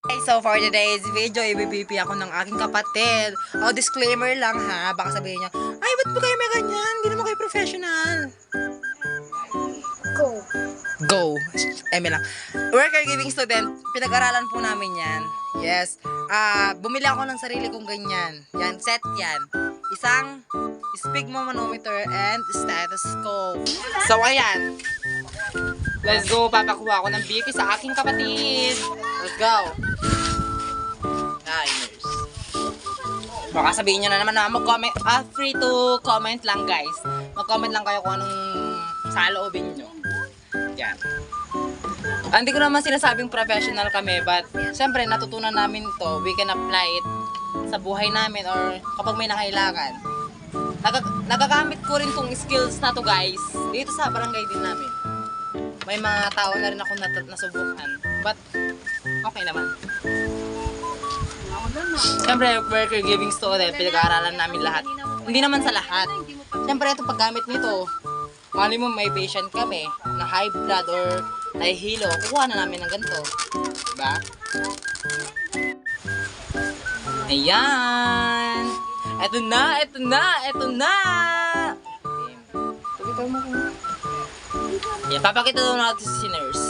Okay, so for today's video, ibibp ako ng aking kapatid. Oh, disclaimer lang ha, baka sabihin niya, ay, ba't ba kayo may ganyan? Hindi naman kayo professional. Go. Eme lang. We're caregiving student. Pinag-aralan po namin yan. Yes. Bumili ako ng sarili kong ganyan. Yan, set yan. Isang sphygmomanometer and stethoscope. So, ayan. Let's go. Papakuha ako ng BP sa aking kapatid. Let's go. Nurse. Baka sabihin nyo na naman na mag-comment. Free to comment lang, guys. Mag-comment lang kayo kung anong saloobin nyo. Yan. Hindi ko naman sinasabing professional kami, but syempre natutunan namin to. We can apply it sa buhay namin or kapag may nakailangan. Nagagamit ko rin tong skills na to, guys, dito sa barangay din namin. May mga tao na rin ako nasubukan, but okay naman. Siyempre, we're caregiving student, pinag-aaralan namin lahat. Hindi naman sa lahat. Siyempre, itong paggamit nito, mali mo may patient kami na high blood or nahihilo, kukuha na namin ng ganito. Diba? Ayan! Eto na! Eto na! Eto na! Pakita mo ko. Yan, papakita daw natin si nurse.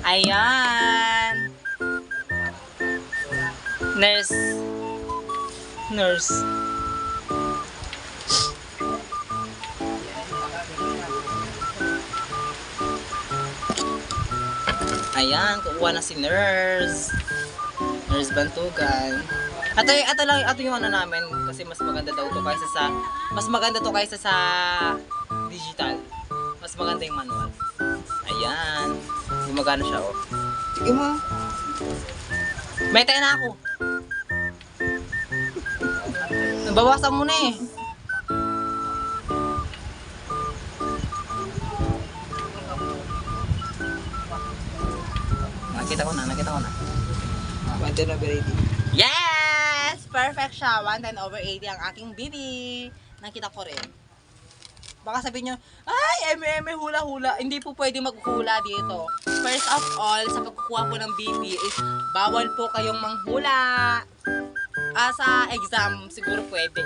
Ayan! Nurse. Nurse. Ayan, kukuha na si nurse. Nurse Bantugan. Ito yung ano namin kasi mas maganda daw to kaysa sa digital. Mas maganda yung manual. Ayan. Gumagana siya, oh. Sige mo. May tayo na ako. Nabawasan mo na eh. Nakita ko na. 110/80. Yes! Perfect siya. 110/80 ang aking bibi. Nakita ko rin. Baka sabihin nyo, ay, hula-hula. Hindi po pwede maghula dito. First of all, sa pagkukuha po ng BP is bawal po kayong manghula. Sa exam, siguro pwede.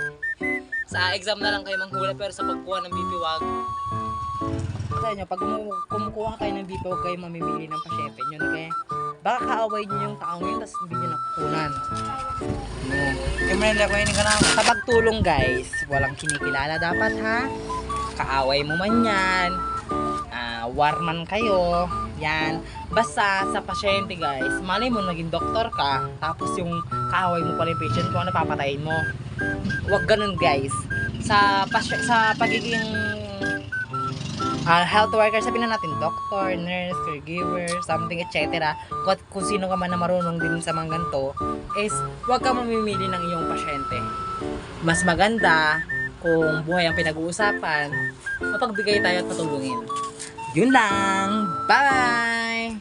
Sa exam na lang kayo manghula, pero sa pagkuha ng BP, wag. Sa inyo, pag kumukuha kayo ng BP, huwag kayo mamimili ng pasyente nyo. Okay? Baka kaaway nyo yung taong yun, tapos hindi nyo nakukunan. Sa pagtulong, guys, walang kinikilala dapat, ha? Kaaway mo man yan, warman kayo, yan. Basta sa pasyente, guys, malay mo naging doktor ka, tapos yung kaaway mo pala yung patient mo, napapatayin mo. Huwag ganun, guys. Sa pagiging health worker, sabihin na natin doctor, nurse, caregiver, something, etc. Kung sino ka man na marunong din sa mga ganito, is huwag ka mamimili ng iyong pasyente. Mas maganda kung buhay ang pinag-uusapan, mapagbigay tayo at patulungin. Yun lang. Bye!